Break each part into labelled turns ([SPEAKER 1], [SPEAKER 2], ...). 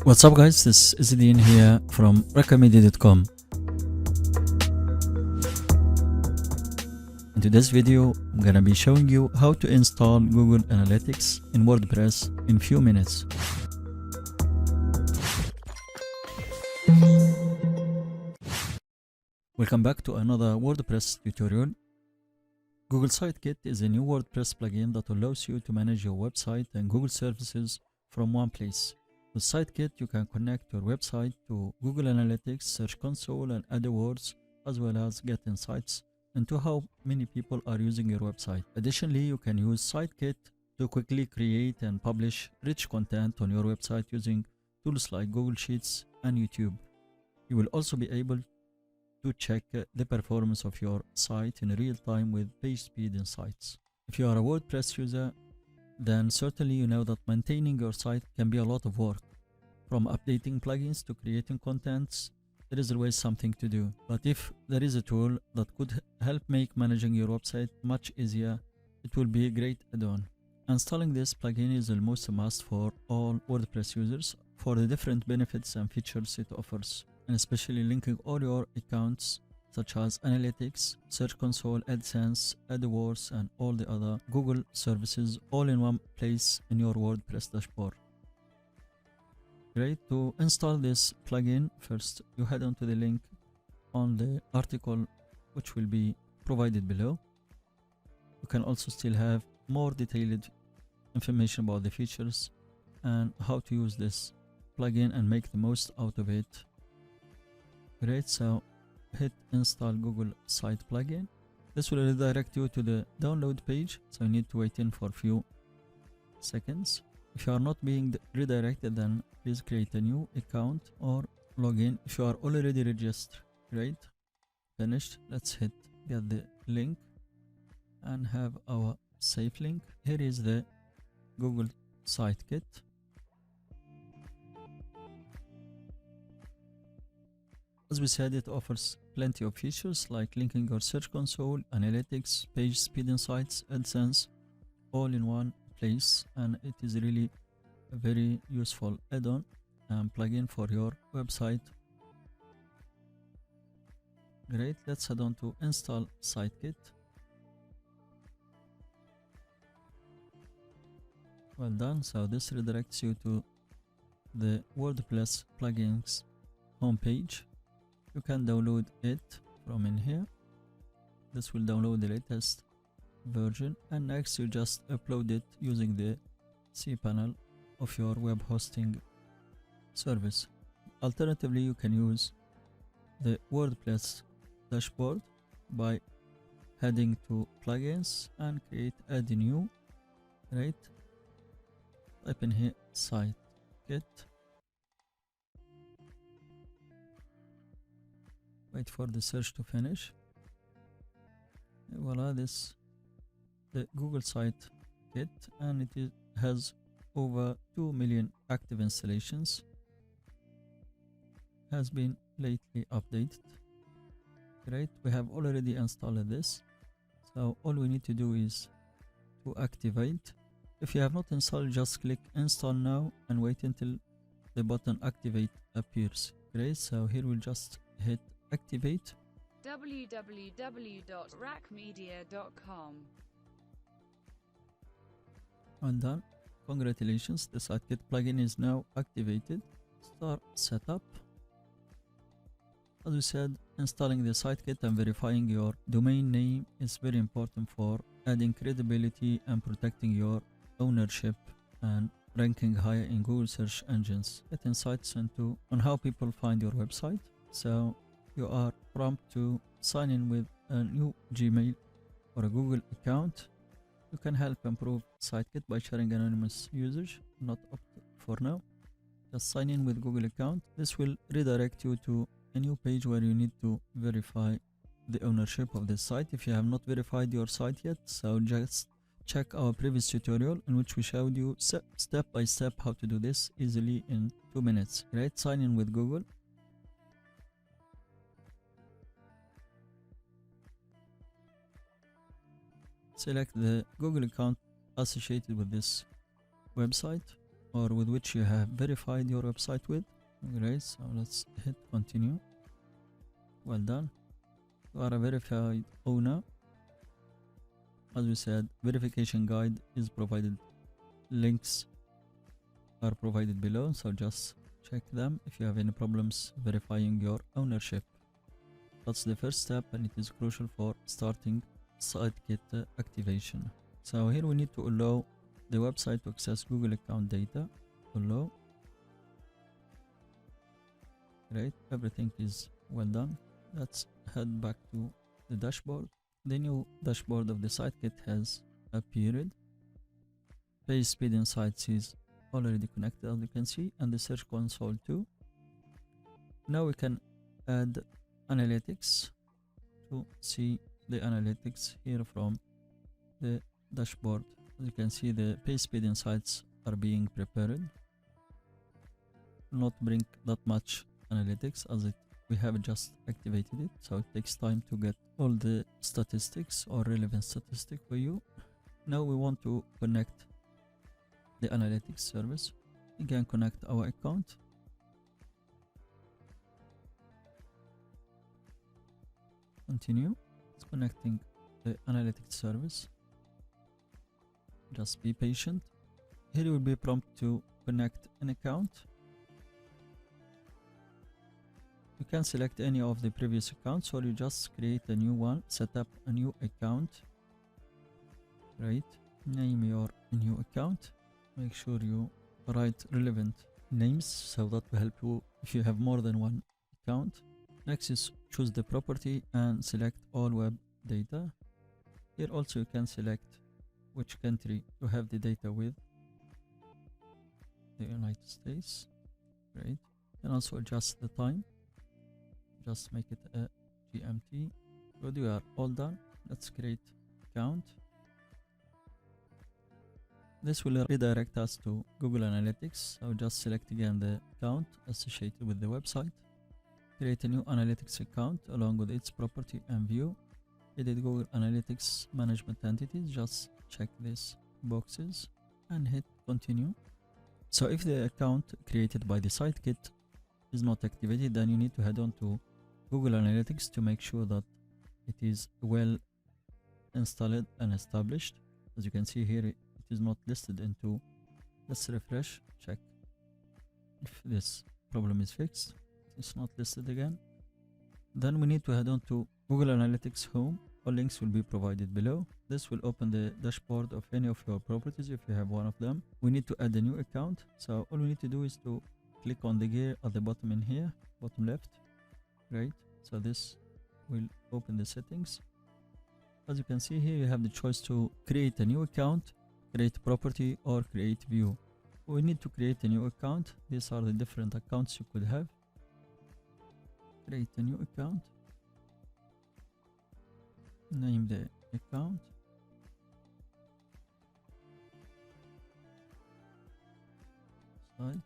[SPEAKER 1] What's up guys, this is Dean here from Raqmedia.com. In today's video, I'm gonna be showing you how to install Google Analytics in WordPress in few minutes. Welcome back to another WordPress tutorial. Google Sitekit is a new WordPress plugin that allows you to manage your website and Google services from one place. With Sitekit, you can connect your website to Google Analytics, Search Console, and AdWords, as well as get insights into how many people are using your website. Additionally, you can use Sitekit to quickly create and publish rich content on your website using tools like Google Sheets and YouTube. You will also be able to check the performance of your site in real time with page speed insights. If you are a WordPress user, then certainly you know that maintaining your site can be a lot of work. From updating plugins to creating contents, there is always something to do. But if there is a tool that could help make managing your website much easier, it will be a great add-on. Installing this plugin is almost a must for all WordPress users for the different benefits and features it offers, and especially linking all your accounts such as Analytics, Search Console, AdSense, AdWords, and all the other Google services all in one place in your WordPress dashboard. Great. To install this plugin, first you head on to the link on the article which will be provided below. You can also still have more detailed information about the features and how to use this plugin and make the most out of it. Great, so hit install Google Site plugin. This will redirect you to the download page, so you need to wait in for a few seconds. If you are not being redirected, then please create a new account or login if you are already registered. Great, finished. Let's hit get the link and have our safe link. Here is the Google Sitekit. As we said, it offers plenty of features like linking your Search Console, Analytics, Page Speed Insights, AdSense, all in one place, and it is really a very useful add-on and plugin for your website. Great, let's head on to install Sitekit. Well done. So this redirects you to the WordPress plugins homepage. You can download it from in here. This will download the latest version, and next you just upload it using the cPanel of your web hosting service. Alternatively, you can use the WordPress dashboard by heading to plugins and add a new. Right, type in here Sitekit. Wait for the search to finish. Voila, this the Google Sitekit, and it has over 2 million active installations. Has been lately updated. Great, we have already installed this, so all we need to do is to activate. If you have not installed, just click install now and wait until the button activate appears. Great, so here we'll just hit activate.
[SPEAKER 2] www.raqmedia.com.
[SPEAKER 1] And done. Congratulations, the Sitekit plugin is now activated. Start setup. As we said, installing the Sitekit and verifying your domain name is very important for adding credibility and protecting your ownership and ranking higher in Google search engines. Get insights on how people find your website. So you are prompted to sign in with a new Gmail or a Google account. You can help improve Sitekit by sharing anonymous usage, not opt for now. Just sign in with Google account. This will redirect you to a new page where you need to verify the ownership of this site if you have not verified your site yet. So just check our previous tutorial in which we showed you step by step how to do this easily in 2 minutes. Great, sign in with Google. Select the Google account associated with this website. or with which you have verified your website with. Great, so let's hit continue. Well done. You are a verified owner. As we said, verification guide is provided. Links are provided below, so just check them if you have any problems verifying your ownership. That's the first step, and it is crucial for starting SiteKit activation. So here we need to allow the website to access Google account data. Allow. Great, everything is well done. Let's head back to the dashboard. The new dashboard of the SiteKit has appeared. Page speed insights is already connected, as you can see, and the search console too. Now we can add analytics to see the analytics here from the dashboard. As you can see, the page speed insights are being prepared. Not bring that much analytics as we have just activated it, so it takes time to get all the statistics or relevant statistic for you. Now we want to connect the analytics service. We can connect our account. Continue. It's connecting the analytics service. Just be patient. Here you will be prompted to connect an account. You can select any of the previous accounts, or you just create a new one, set up a new account. Right, name your new account. Make sure you write relevant names, so that will help you if you have more than one account. Next is choose the property and select all web data. Here also you can select which country you have the data with. The United States. Great. And also adjust the time. Just make it a GMT. Good, you are all done. Let's create account. This will redirect us to Google Analytics. So just select again the account associated with the website. Create a new analytics account along with its property and view. Edit Google Analytics management entities. Just check these boxes and hit continue. So if the account created by the SiteKit is not activated, then you need to head on to Google Analytics to make sure that it is well installed and established. As you can see here, it is not listed into. Let's refresh, check if this problem is fixed. It's not listed again. Then we need to head on to Google Analytics home. All links will be provided below. This will open the dashboard of any of your properties if you have one of them. We need to add a new account. So all we need to do is to click on the gear at the bottom in here, bottom left. Right, so this will open the settings. As you can see here, you have the choice to create a new account, create property, or create view. We need to create a new account. These are the different accounts you could have. Create a new account. Name the account. Site.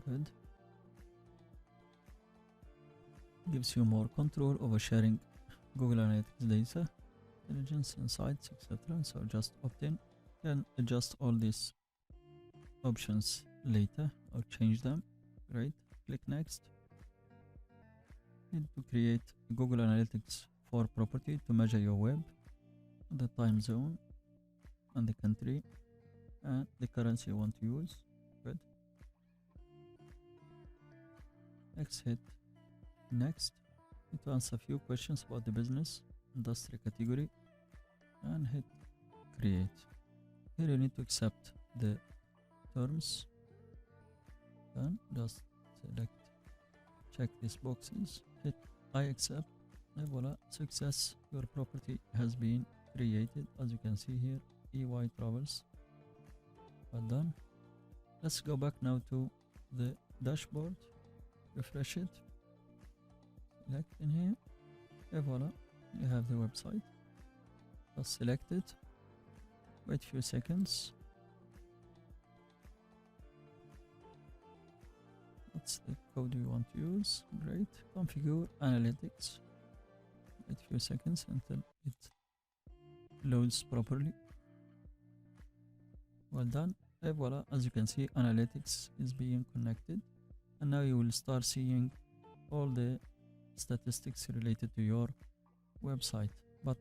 [SPEAKER 1] Good. Gives you more control over sharing Google Analytics data, intelligence, insights, etc. So just opt in. You can adjust all these options later or change them. Right, click next. Need to create Google Analytics for property to measure your web, the time zone and the country and the currency you want to use. Good. Next, hit next. Need to answer a few questions about the business, industry, category, and hit create. Here you need to accept the terms. Then just select, check these boxes, hit I accept, and voila, success, your property has been created. As you can see here, EY Travels. Well done. Let's go back now to the dashboard, refresh it, select in here, and voila, you have the website. Just select it, wait a few seconds. What's the code you want to use? Great. Configure analytics. Wait a few seconds until it loads properly. Well done. And voila, as you can see, analytics is being connected, and now you will start seeing all the statistics related to your website. But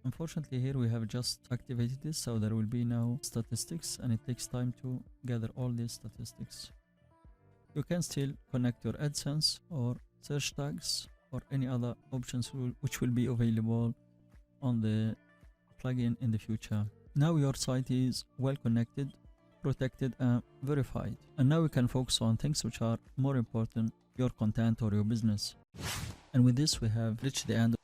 [SPEAKER 1] unfortunately here we have just activated this, so there will be no statistics, and it takes time to gather all these statistics. You can still connect your AdSense or search tags or any other options which will be available on the plugin in the future. Now your site is well connected, protected and verified, and now we can focus on things which are more important, your content or your business. And with this we have reached the end.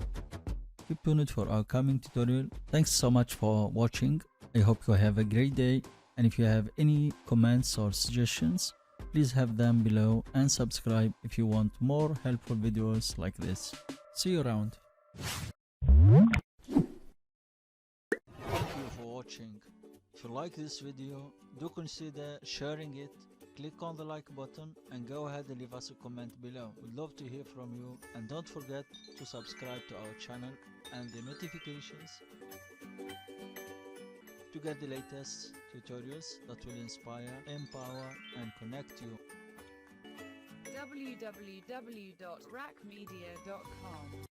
[SPEAKER 1] Keep tuned for our coming tutorial. Thanks so much for watching. I hope you have a great day, and if you have any comments or suggestions, please have them below, and subscribe if you want more helpful videos like this. See you around. Thank you for watching. If you like this video, do consider sharing it. Click on the like button and go ahead and leave us a comment below. We'd love to hear from you, and don't forget to subscribe to our channel and the notifications to get the latest tutorials that will inspire, empower and connect you.
[SPEAKER 2] www.raqmedia.com